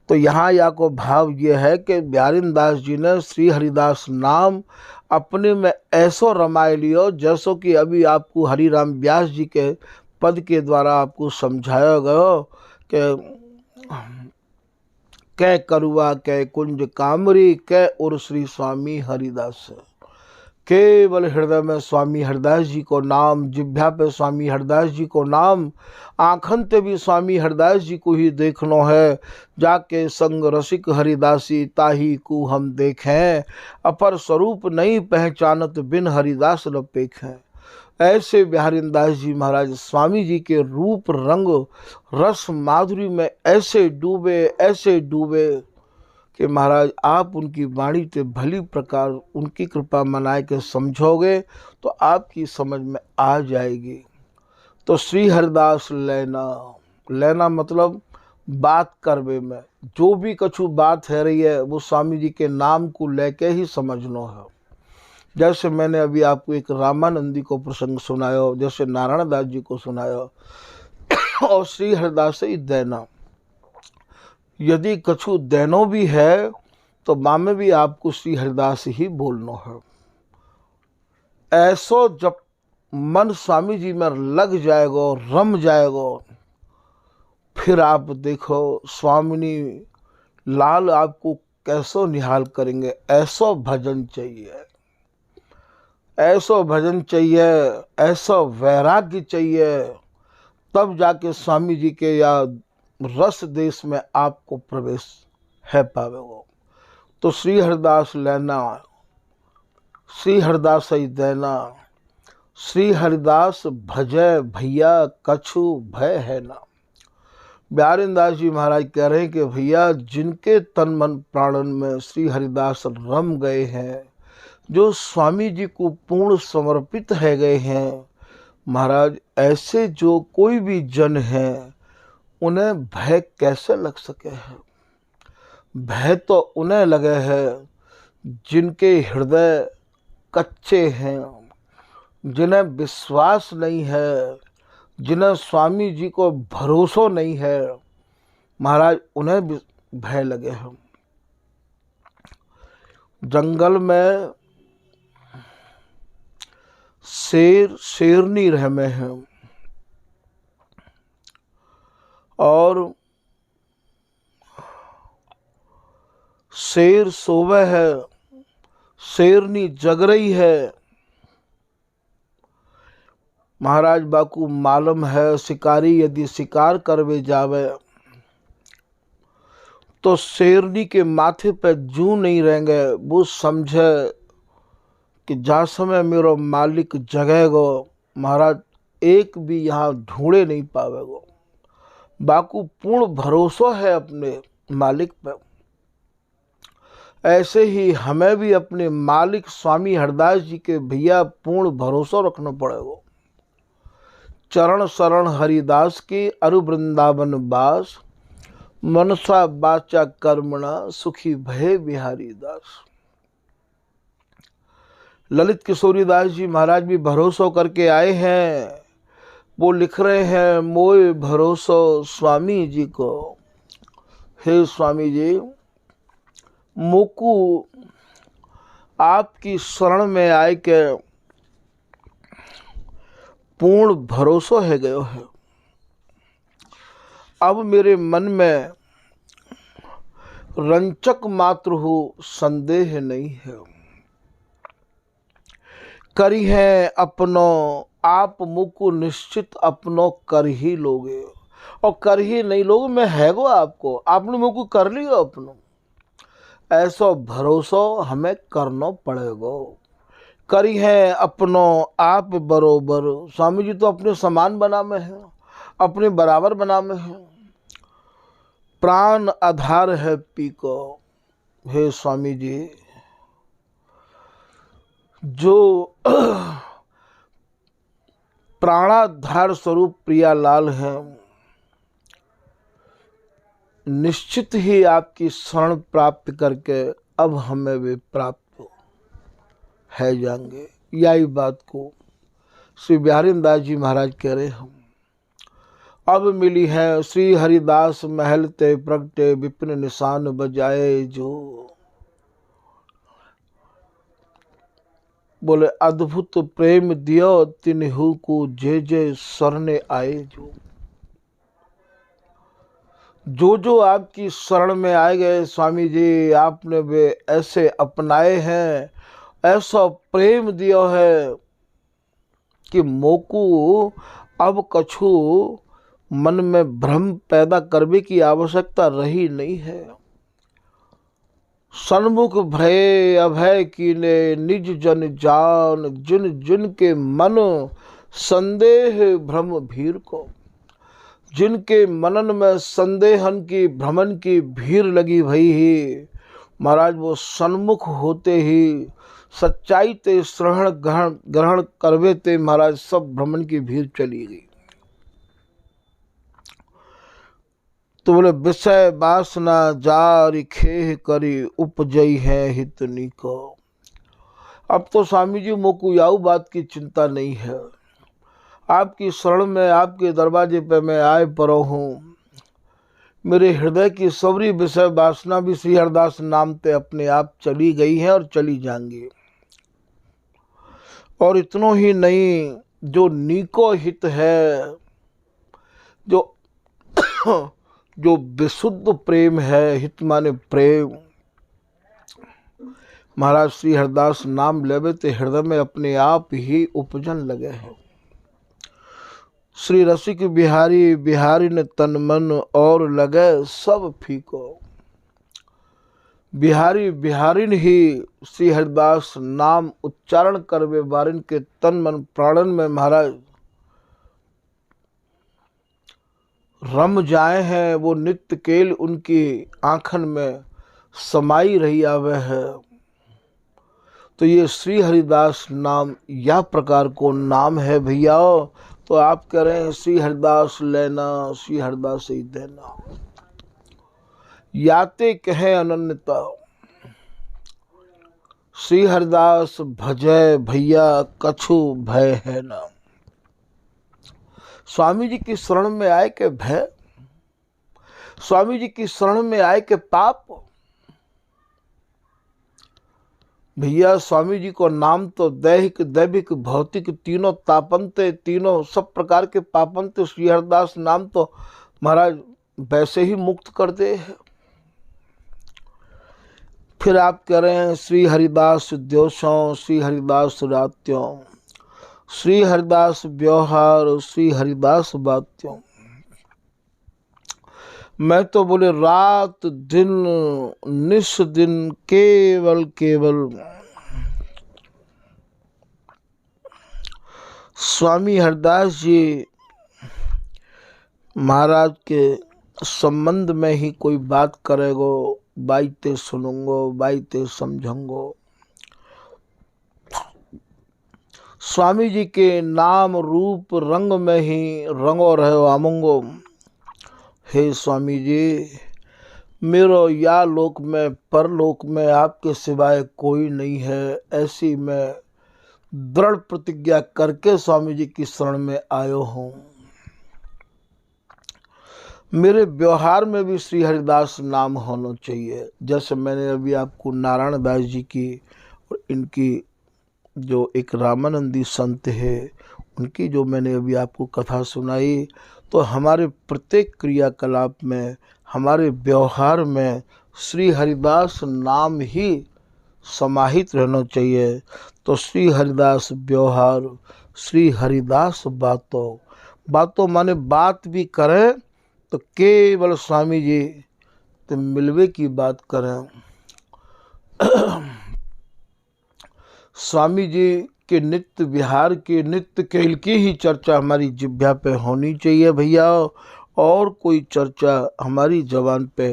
तो यहाँ या को भाव ये है कि बिहारीन दास जी ने श्री हरिदास नाम अपने में ऐसो रमाए लियो, जैसो कि अभी आपको हरिराम व्यास जी के पद के द्वारा आपको समझाया गया कि कै करुआ कै कुंज कामरी कै उर श्री स्वामी हरिदास। केवल हृदय में स्वामी हरिदास जी को नाम, जिभ्या पे स्वामी हरिदास जी को नाम, आँखन ते भी स्वामी हरिदास जी को ही देखनो है। जाके संग रसिक हरिदासी ताही को हम देखें, अपर स्वरूप नहीं पहचानत बिन हरिदास न पेखें। ऐसे बिहारीन दास जी महाराज स्वामी जी के रूप रंग रस माधुरी में ऐसे डूबे कि महाराज आप उनकी वाणी से भली प्रकार उनकी कृपा मनाए के समझोगे तो आपकी समझ में आ जाएगी। तो श्री हरिदास लेना मतलब बात करवे में, जो भी कछु बात है रही है वो स्वामी जी के नाम को लेके ही समझना है। जैसे मैंने अभी आपको एक रामानंदी को प्रसंग सुनाया, जैसे नारायण दास जी को सुनाया, और श्री हरिदास से देना। यदि कछु देनो भी है तो माँ में भी आपको श्री हरिदास ही बोलना है। ऐसो जब मन स्वामी जी में लग जाएगा, रम जाएगा, फिर आप देखो स्वामिनी लाल आपको कैसो निहाल करेंगे। ऐसो भजन चाहिए, ऐसो भजन चाहिए, ऐसा वैराग्य चाहिए, तब जाके स्वामी जी के या रस देश में आपको प्रवेश है पावेगा। तो श्री हरिदास लेना, श्री हरिदास ही देना, श्री हरिदास भजय भैया कछु भय है ना। बिहारीन दास जी महाराज कह रहे हैं कि भैया जिनके तन मन प्राणन में श्री हरिदास रम गए हैं, जो स्वामी जी को पूर्ण समर्पित है गए हैं, महाराज ऐसे जो कोई भी जन हैं उन्हें भय कैसे लग सके है। भय तो उन्हें लगे है जिनके हृदय कच्चे हैं, जिन्हें विश्वास नहीं है, जिन्हें स्वामी जी को भरोसा नहीं है, महाराज उन्हें भय लगे हैं। जंगल में शेरनी रहमे हैं और शेर सोवे है, शेरनी जग रही है। महाराज बाकू मालूम है शिकारी यदि शिकार करवे जावे तो शेरनी के माथे पे जू नहीं रहेंगे। वो समझे कि जा समय मेरो मालिक जगेगो, महाराज एक भी यहाँ ढूंढे नहीं पावेगो। बाकू पूर्ण भरोसा है अपने मालिक पे। ऐसे ही हमें भी अपने मालिक स्वामी हरिदास जी के भैया पूर्ण भरोसा रखना पड़ेगा। चरण शरण हरिदास की अरु वृंदावन बास, मनसा बाचा कर्मणा सुखी भय बिहारी दास। ललित किशोरी दास जी महाराज भी भरोसा करके आए हैं। वो लिख रहे हैं, मोए भरोसा स्वामी जी को, हे स्वामी जी मोकू आपकी शरण में आए के पूर्ण भरोसा है गयो है। अब मेरे मन में रंचक मात्र हो संदेह नहीं है। करी है अपनो आप मुको निश्चित अपनो कर ही लोगे, और कर ही नहीं लोगे मैं है गो आपको, आपने मुको कर लियो अपनो। ऐसा भरोसा हमें करना पड़ेगा। करी है अपनो आप बरोबर, स्वामी जी तो अपने समान बना में है, अपने बराबर बना में है। प्राण आधार है पी को, हे स्वामी जी जो प्राणाधार स्वरूप प्रियालाल हैं, निश्चित ही आपकी शरण प्राप्त करके अब हमें वे प्राप्त है जाएंगे। यही बात को श्री बिहारीन दास जी महाराज कह रहे हम। अब मिली है श्री हरिदास महल ते प्रगटे विपिन निशान बजाए जो। बोले अद्भुत प्रेम दियो तिन्हु को जे जे शरण आए जो। जो आपकी शरण में आए गए स्वामी जी, आपने वे ऐसे अपनाए हैं, ऐसा प्रेम दिया है कि मोकू अब कछु मन में भ्रम पैदा करने की आवश्यकता रही नहीं है। सन्मुख भय अभय कीने निज जन जान, जिन जिन के मन संदेह भ्रम भीर को। जिनके मनन में संदेहन की भ्रमण की भीड़ लगी भई ही महाराज, वो सन्मुख होते ही सच्चाई ते श्रवण ग्रहण करवे ते महाराज सब भ्रमण की भीड़ चली गई। तो बोले विषय वासना जारी खेह करी उपजई है हितनी को। अब तो स्वामी जी मोकू याऊ बात की चिंता नहीं है, आपकी शरण में आपके दरवाजे पे मैं आए परो हूँ। मेरे हृदय की सबरी विषय वासना भी श्री हरिदास नाम पे अपने आप चली गई है और चली जाएंगी। और इतनो ही नहीं, जो नीको हित है, जो जो विशुद्ध प्रेम है, हित माने प्रेम, महाराज श्री हरिदास नाम लेवे ते हृदय में अपने आप ही उपजन लगे हैं। श्री रसिक बिहारी बिहारी ने तन मन और लगे सब फीको। बिहारी बिहारिन ही श्री हरिदास नाम उच्चारण करवे वारिन के तन मन प्राणन में महाराज रम जाए हैं। वो नित्य केल उनकी आंखन में समाई रही आवे है। तो ये श्री हरिदास नाम या प्रकार को नाम है भैया। तो आप कह रहे हैं श्री हरिदास लेना, श्री हरिदास ही देना। याते कहे अनन्यता, श्री हरिदास भजय भैया कछु भय है ना। स्वामी जी की शरण में आए के भय, स्वामी जी की शरण में आए के पाप। भैया स्वामी जी को नाम तो दैहिक दैविक भौतिक तीनों तापनते, तीनों सब प्रकार के पापनते श्री हरिदास नाम तो महाराज वैसे ही मुक्त कर दे है। फिर आप कह रहे हैं श्री हरिदास द्योषों, श्री हरिदास रात्यों, श्री हरिदास व्यवहार, श्री हरिदास बात्यों। मैं तो बोले रात दिन निस दिन केवल केवल स्वामी हरिदास जी महाराज के संबंध में ही कोई बात करेगो, बाइते सुनूंगो, बाइते समझूंगो। स्वामी जी के नाम रूप रंग में ही रंगो रहो आमंगो। हे स्वामी जी, मेरो या लोक में परलोक में आपके सिवाय कोई नहीं है, ऐसी मैं दृढ़ प्रतिज्ञा करके स्वामी जी की शरण में आयो हूँ। मेरे व्यवहार में भी श्री हरिदास नाम होना चाहिए। जैसे मैंने अभी आपको नारायण दास जी की और इनकी जो एक रामानंदी संत है उनकी जो मैंने अभी आपको कथा सुनाई, तो हमारे प्रत्येक क्रियाकलाप में, हमारे व्यवहार में श्री हरिदास नाम ही समाहित रहना चाहिए। तो श्री हरिदास व्यवहार, श्री हरिदास बातों, बातों माने बात भी करें तो केवल स्वामी जी तो मिलवे की बात करें। स्वामी जी के नित्य विहार के नित्य खेल की ही चर्चा हमारी जिह्वा पे होनी चाहिए भैया। और कोई चर्चा हमारी जबान पे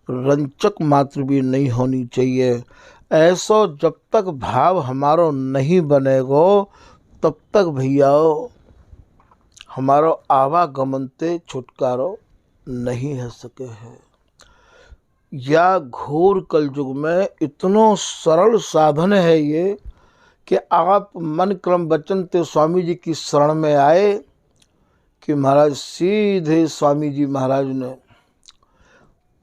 रंचक मात्र भी नहीं होनी चाहिए। ऐसा जब तक भाव हमारो नहीं बनेगो तब तक भैया हमारो आवागमन ते छुटकारो नहीं है सके है। या घोर कलयुग में इतनो सरल साधन है ये कि आप मन क्रम वचन ते स्वामी जी की शरण में आए कि महाराज सीधे स्वामी जी महाराज ने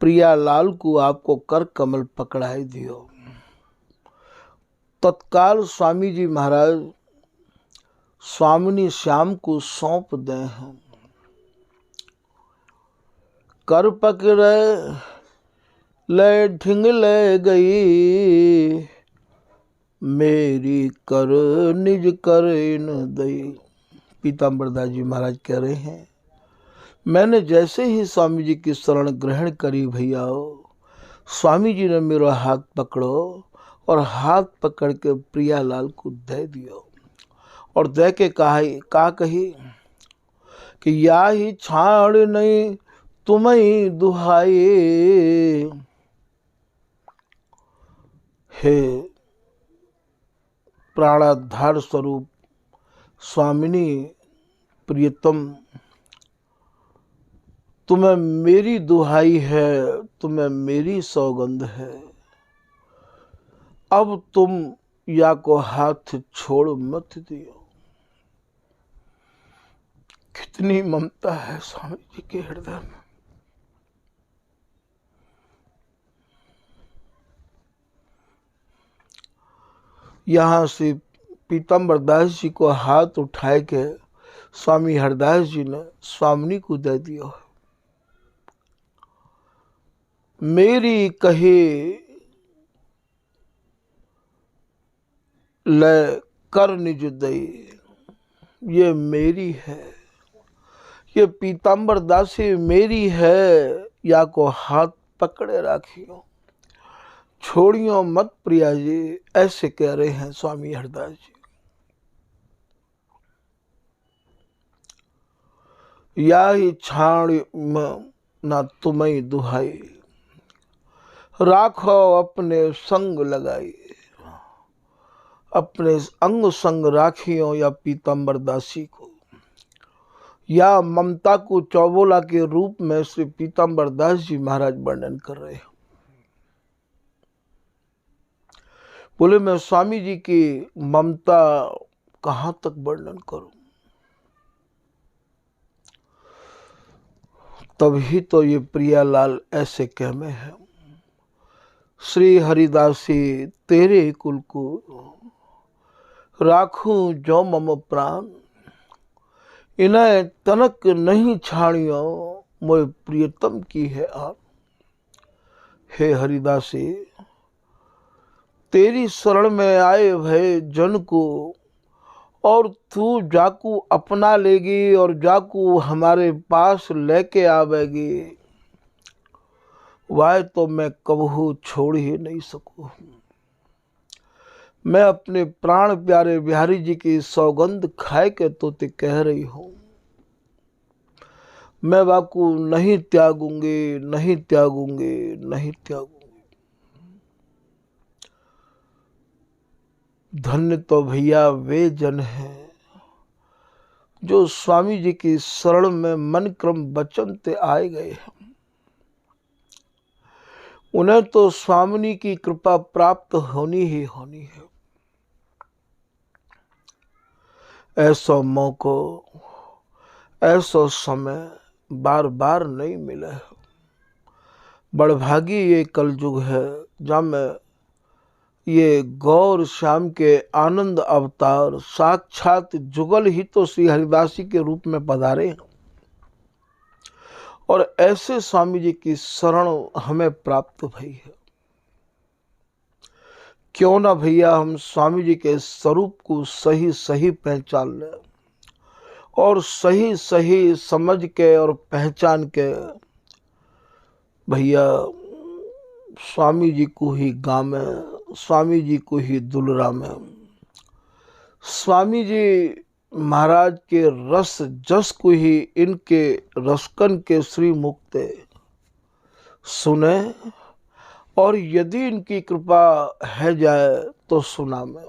प्रियालाल को आपको कर कमल पकड़ाई दियो। तत्काल स्वामी जी महाराज स्वामिनी श्याम को सौंप दे हैं। कर पकड़े ले ढिंग ले गई, मेरी कर निज कर इन दई। पीताम्बर दास जी महाराज कह रहे हैं, मैंने जैसे ही स्वामी जी की शरण ग्रहण करी भैया, स्वामी जी ने मेरा हाथ पकड़ो और हाथ पकड़ के प्रियालाल को दे दियो और दे के कहा कही कि या ही छाड़ नहीं तुम्हें दुहाई। हे प्राणाधार स्वरूप स्वामिनी प्रियतम, तुम्हें मेरी दुहाई है, तुम्हें मेरी सौगंध है, अब तुम या को हाथ छोड़ मत दियो। कितनी ममता है स्वामी जी के हृदय में। यहाँ से पीताम्बर दास जी को हाथ उठाए के स्वामी हरदास जी ने स्वामिनी को दे दिया। मेरी कहे ले कर निज दई, ये मेरी है, ये पीताम्बर दासी मेरी है, या को हाथ पकड़े राखियो, छोड़ियो मत प्रिया जी, ऐसे कह रहे हैं स्वामी हरदास जी। या ही छाड़ ना तुम्हें दुहाई, राखो अपने संग लगाई, अपने अंग संग राखियो या पीताम्बर दासी को। या ममता को चौबोला के रूप में श्री पीताम्बर दास जी महाराज वर्णन कर रहे हैं। बोले मैं स्वामी जी की ममता कहां तक वर्णन करूं, तभी तो ये प्रियालाल ऐसे कह में है, श्री हरिदासी तेरे कुल को राखूं जो मम प्राण, इन्हें तनक नहीं छाणियो, मोए प्रियतम की है आप। हे हरिदासी, तेरी शरण में आए भय जन को और तू जाकू अपना लेगी और जाकू हमारे पास लेके आवेगी, वह तो मैं कबहू छोड़ ही नहीं सकूं। मैं अपने प्राण प्यारे बिहारी जी की सौगंध खाए के तो ते कह रही हूं, मैं वाकू नहीं त्यागूंगी, नहीं त्यागूंगी, नहीं त्यागूंगी। धन्य तो भैया वे जन हैं जो स्वामी जी की शरण में मन क्रम वचन ते आए गए हैं। उन्हें तो स्वामिनी की कृपा प्राप्त होनी ही होनी है। ऐसा मौका, ऐसा समय बार बार नहीं मिला है। बड़भागी ये कलयुग है जहाँ में ये गौर श्याम के आनंद अवतार साक्षात जुगल ही तो श्री हरिदासी के रूप में पधारे हैं और ऐसे स्वामी जी की शरण हमें प्राप्त भई है। क्यों ना भैया हम स्वामी जी के स्वरूप को सही सही पहचान लें और सही सही समझ के और पहचान के भैया स्वामी जी को ही गामे, स्वामी जी को ही दुलरा में, स्वामी जी महाराज के रस जस को ही इनके रसकन के श्री मुक्ते सुने और यदि इनकी कृपा है जाए तो सुना में।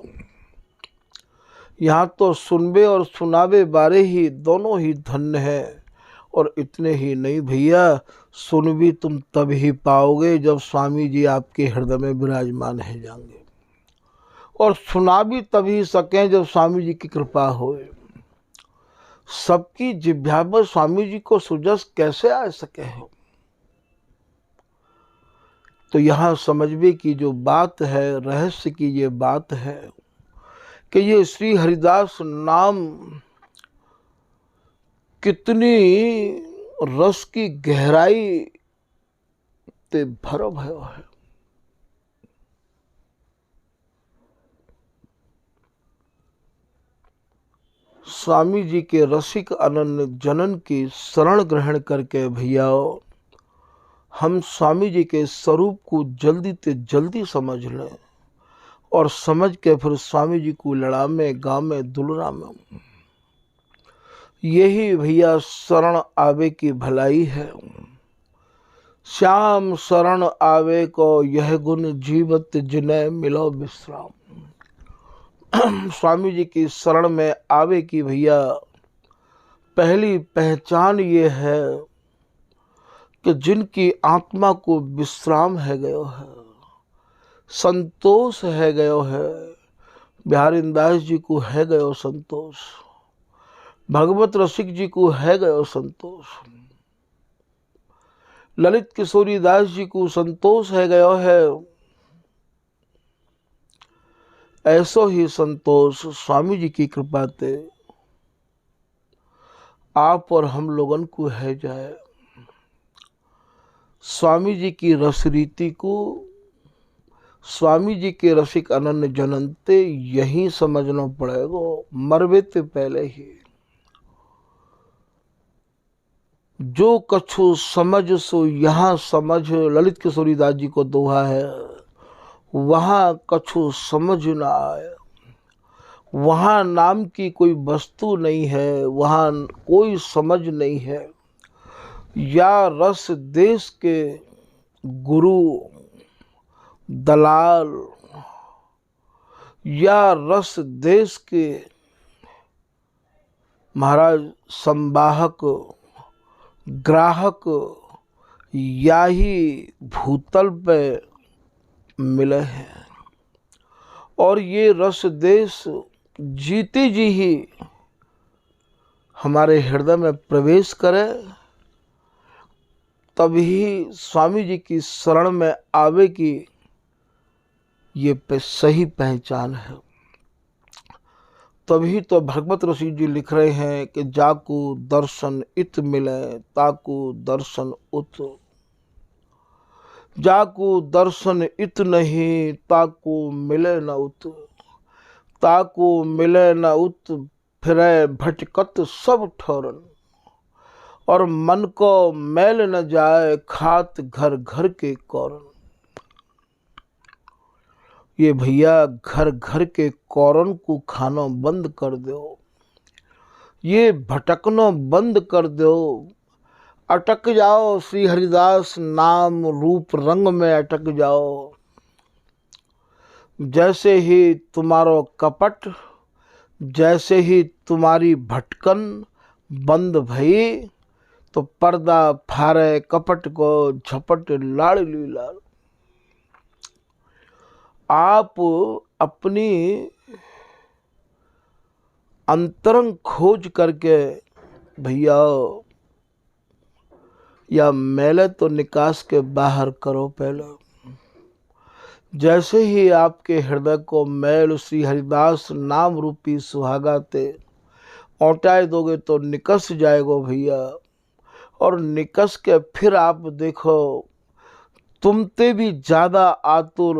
यहाँ तो सुनबे और सुनावे बारे ही दोनों ही धन्य है। और इतने ही नहीं भैया, सुन भी तुम तब ही पाओगे जब स्वामी जी आपके हृदय में विराजमान है जाएंगे और सुना भी तभी सकें जब स्वामी जी की कृपा होए। सबकी जिह्वा पर स्वामी जी को सुजस कैसे आ सके हो। तो यहाँ समझवे की जो बात है, रहस्य की ये बात है कि ये श्री हरिदास नाम कितनी रस की गहराई ते भरो भयो है। स्वामी जी के रसिक अनन्य जनन की शरण ग्रहण करके भैया हम स्वामी जी के स्वरूप को जल्दी ते जल्दी समझ लें और समझ के फिर स्वामी जी को लड़ा में गाँव में दुलरा में, यही भैया शरण आवे की भलाई है। श्याम शरण आवे को यह गुण जीवत जिन्हें मिलो विश्राम। स्वामी जी की शरण में आवे की भैया पहली पहचान ये है कि जिनकी आत्मा को विश्राम है गयो है, संतोष है गयो है। बिहारी दास जी को है गयो संतोष, भगवत रसिक जी को है गयो संतोष, ललित किशोरी दास जी को संतोष है गयो है। ऐसो ही संतोष स्वामी जी की कृपा ते आप और हम लोगन को है जाए। स्वामी जी की रस रीति को, स्वामी जी के रसिक अनन्य जननते यही समझना पड़ेगा, मरवे ते पहले ही। जो कछु समझ सो यहाँ समझ, ललित किशोरी दास जी को दोहा है। वहाँ कछु समझ ना आए, वहाँ नाम की कोई वस्तु नहीं है, वहाँ कोई समझ नहीं है। या रस देश के गुरु दलाल, या रस देश के महाराज संवाहक ग्राहक, या ही भूतल पे मिले हैं। और ये रस देश जीते जी ही हमारे हृदय में प्रवेश करे, तभी स्वामी जी की शरण में आवे की ये सही पहचान है। तभी तो भगवत ऋषि जी लिख रहे हैं कि जाकू दर्शन इत मिले ताकू दर्शन उत, जाकू दर्शन इत नहीं ताकू मिले न उत, ताकू मिले न उत फिरे भटकत सब ठौरन, और मन को मैल न जाए खात घर घर के कौरन। ये भैया घर घर के कौरन को खाना बंद कर दो, ये भटकना बंद कर दो, अटक जाओ श्री हरिदास नाम रूप रंग में अटक जाओ। जैसे ही तुम्हारो कपट, जैसे ही तुम्हारी भटकन बंद भई, तो पर्दा फारे कपट को झपट लाड़ली लाड़। आप अपनी अंतरंग खोज करके भैया या मैले तो निकास के बाहर करो पहले। जैसे ही आपके हृदय को मैल श्री हरिदास नाम रूपी सुहागा ते औटाए दोगे तो निकस जाएगो भैया। और निकस के फिर आप देखो तुमते भी ज़्यादा आतुर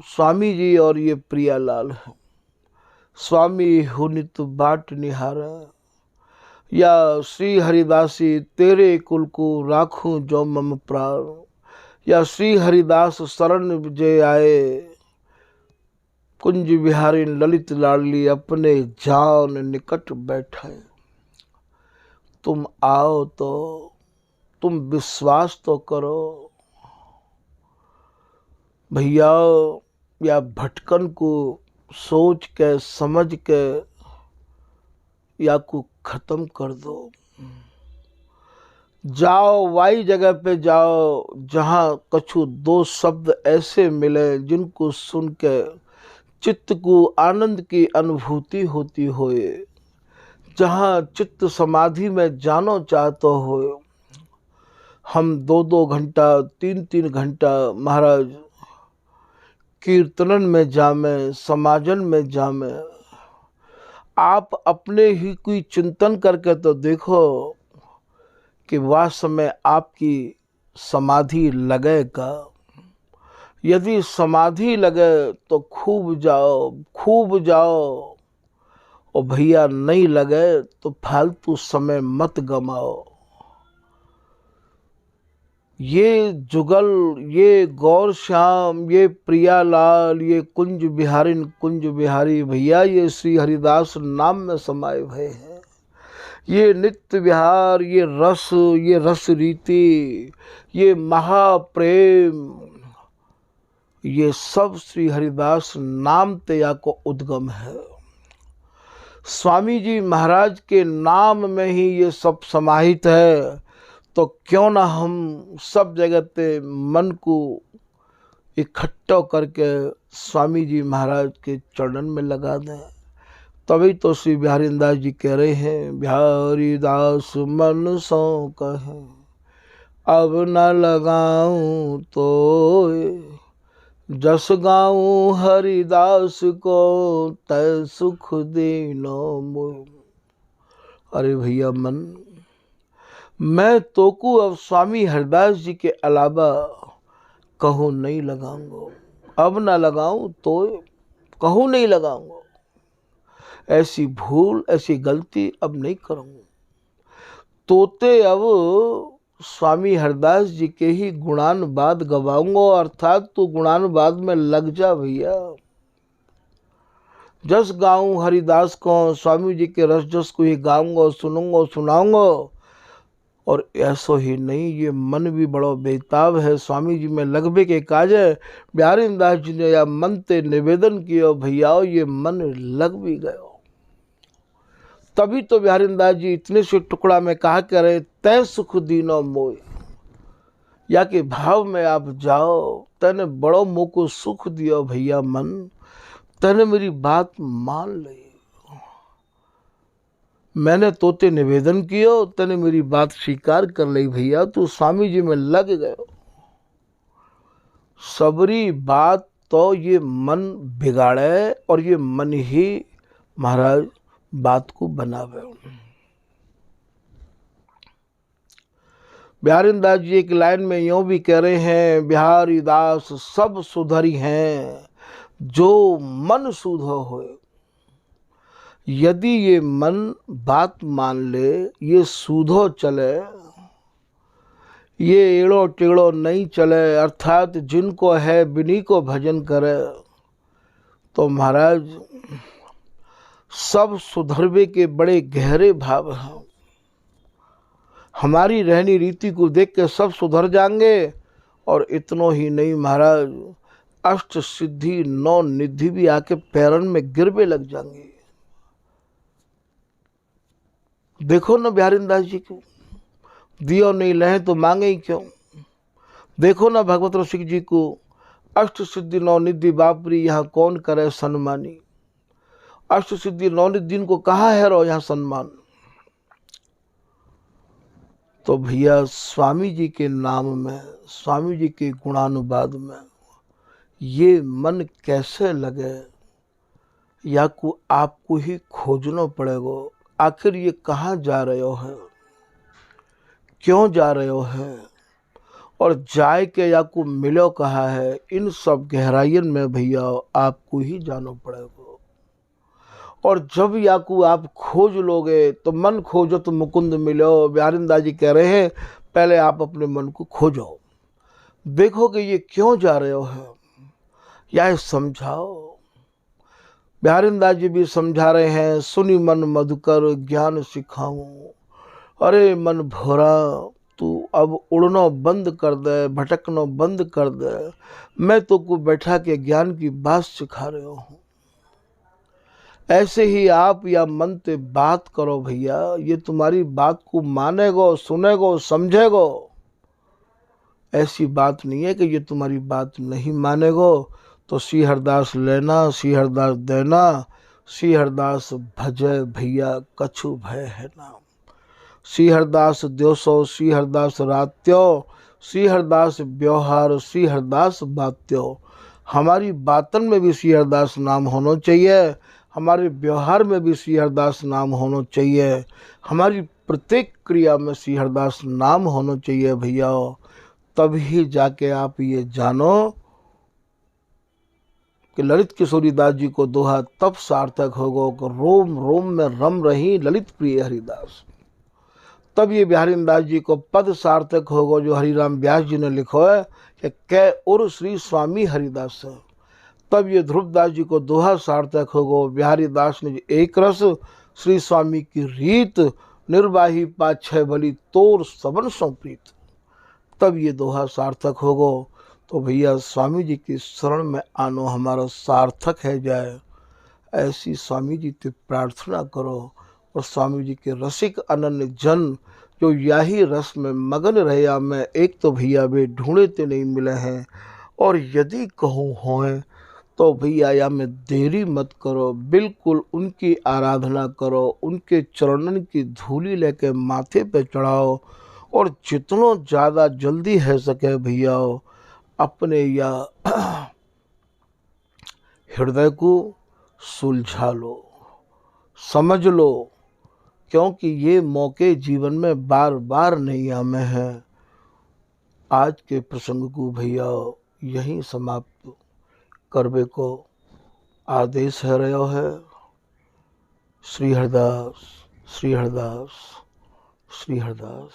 स्वामी जी और ये प्रियालाल है। स्वामी हुनित बाट निहारा, या श्री हरिदासी तेरे कुल को राखूं जो मम प्राण, या श्री हरिदास शरण जे आए कुंज बिहारी ललित लाडली अपने जान निकट बैठे। तुम आओ तो तुम विश्वास तो करो भैया, या भटकन को सोच के समझ के या को खत्म कर दो। जाओ वाई जगह पे जाओ जहाँ कछु दो शब्द ऐसे मिले जिनको सुन के चित्त को आनंद की अनुभूति होती होए। जहाँ चित्त समाधि में जानो चाहते हो, हम 2-2 घंटा 3-3 घंटा महाराज कीर्तनन में जामे, समाजन में जामे। आप अपने ही कोई चिंतन करके तो देखो कि वास्तव में आपकी समाधि लगेगा। यदि समाधि लगे तो खूब जाओ, खूब जाओ, और भैया नहीं लगे तो फालतू समय मत गमाओ। ये जुगल, ये गौर श्याम, ये प्रियालाल, ये कुंज बिहारिन कुंज बिहारी भैया, ये श्री हरिदास नाम में समाये हुए हैं। ये नित्य विहार, ये रस रीति, ये महाप्रेम, ये सब श्री हरिदास नाम तेया को उद्गम है। स्वामी जी महाराज के नाम में ही ये सब समाहित है। तो क्यों ना हम सब जगह पे मन को इकट्ठा करके स्वामी जी महाराज के चरणन में लगा दें। तभी तो श्री बिहारी दास जी कह रहे हैं, बिहारी दास मन सो कहे अब न लगाऊं तो, जस गाऊं हरिदास को तय सुख दीनो मोय। अरे भैया मन, मैं तो को अब स्वामी हरिदास जी के अलावा कहूँ नहीं लगाऊंगा। अब ना लगाऊं तो कहूँ नहीं लगाऊंगा। ऐसी भूल, ऐसी गलती अब नहीं करूँगा। तोते अब स्वामी हरिदास जी के ही गुणानुवाद गवाऊंगा। अर्थात तू गुणानुवाद में लग जा भैया। जस गाऊं हरिदास को, स्वामी जी के रस जस को ही गाऊंगा, सुनूंगा, सुनाऊंगा। और ऐसो ही नहीं, ये मन भी बड़ो बेताब है। स्वामी जी में लगबे के काज है। बिहारी दास जी ने या मन ते निवेदन किया, भैया ये मन लग भी गयो। तभी तो बिहारी दास जी इतने से टुकड़ा में कहा करे, तय सुख दीनो मोय। या के भाव में आप जाओ, तने बड़ो मुँह को सुख दियो भैया मन, तने मेरी बात मान ले। मैंने तोते निवेदन कियो, तने मेरी बात स्वीकार कर ली भैया, तू स्वामी जी में लग गयो। सबरी बात तो ये मन बिगाड़े और ये मन ही महाराज बात को बनावे। बिहारी दास जी एक लाइन में यूं भी कह रहे हैं, बिहारी दास सब सुधरी हैं जो मन सुधो होए। यदि ये मन बात मान ले, ये सूधो चले, ये एड़ो टेड़ो नहीं चले, अर्थात जिनको है बिनी को भजन करे, तो महाराज सब सुधरवे के बड़े गहरे भाव हैं। हमारी रहनी रीति को देख के सब सुधर जाएंगे। और इतनो ही नहीं महाराज, अष्ट सिद्धि 9 निधि भी आके पैरन में गिरवे लग जाएंगे। देखो ना बिहारी दास जी को, दियो नहीं लहे तो मांगे ही क्यों। देखो ना भगवत रसिक जी को, अष्ट सिद्धि 9 निधि बापरी यहाँ कौन करे सम्मानी। अष्ट सिद्धि 9 निधि को कहा है रो यहाँ सम्मान। तो भैया स्वामी जी के नाम में, स्वामी जी के गुणानुवाद में ये मन कैसे लगे, या को आपको ही खोजना पड़ेगा। आखिर ये कहाँ जा रहे हो है, क्यों जा रहे हो है, और जाए के या को मिलो कहा है। इन सब गहराइयन में भैया आपको ही जानो पड़ेगा। और जब या को आप खोज लोगे तो मन खोजो तो मुकुंद मिलो। बिहारी दास जी कह रहे हैं, पहले आप अपने मन को खोजो, देखो कि ये क्यों जा रहे हो है, या समझाओ। बिहारी दास जी भी समझा रहे हैं, सुनी मन मधुकर ज्ञान सिखाऊं। अरे मन भोरा, तू अब उड़नो बंद कर दे, भटकनो बंद कर दे। मैं तो को बैठा के ज्ञान की बात सिखा रहे हूँ। ऐसे ही आप या मन से बात करो भैया, ये तुम्हारी बात को मानेगो, सुनेगो, समझेगो। ऐसी बात नहीं है कि ये तुम्हारी बात नहीं मानेगो तो श्री हरदास लेना, श्री हरदास देना, श्री हरदास भजय भैया कछु भय है नाम। श्री हरदास द्योसो श्री हरदास रात्यो, श्री हरदास व्यवहार श्री हरदास बात्यो। हमारी बातन में भी श्री हरदास नाम होना चाहिए, हमारे व्यवहार में भी श्री हरदास नाम होना चाहिए, हमारी प्रत्येक क्रिया में श्री हरदास नाम होना चाहिए भैया। तभी जाके आप ये जानो कि ललित किशोरी दास जी को दोहा तब सार्थक होगा कि रोम रोम में रम रही ललित प्रिय हरिदास। तब ये बिहारी दास जी को पद सार्थक होगा जो हरिराम व्यास जी ने लिखो है कि कै उर श्री स्वामी हरिदास। तब ये ध्रुवदास जी को दोहा सार्थक होगा बिहारी दास ने एक रस श्री स्वामी की रीत, निर्वाही पाछे भली तोर सबन संप्रीत। तब ये दोहा सार्थक होगा। तो भैया स्वामी जी की शरण में आनो हमारा सार्थक है जाए, ऐसी स्वामी जी से प्रार्थना करो। और स्वामी जी के रसिक अनन्य जन जो यही रस में मगन रहे में एक तो भैया वे ढूंढे ते नहीं मिले हैं, और यदि कहूँ होए तो भैया या में देरी मत करो, बिल्कुल उनकी आराधना करो, उनके चरणन की धूली लेके माथे पे चढ़ाओ, और जितनो ज़्यादा जल्दी है सके भैया अपने या हृदय को सुलझा लो, समझ लो, क्योंकि ये मौके जीवन में बार बार नहीं आमे हैं। आज के प्रसंग को भैया यहीं समाप्त करबे को आदेश है रहो है। श्री हरदास, श्री हरदास, श्री हरदास।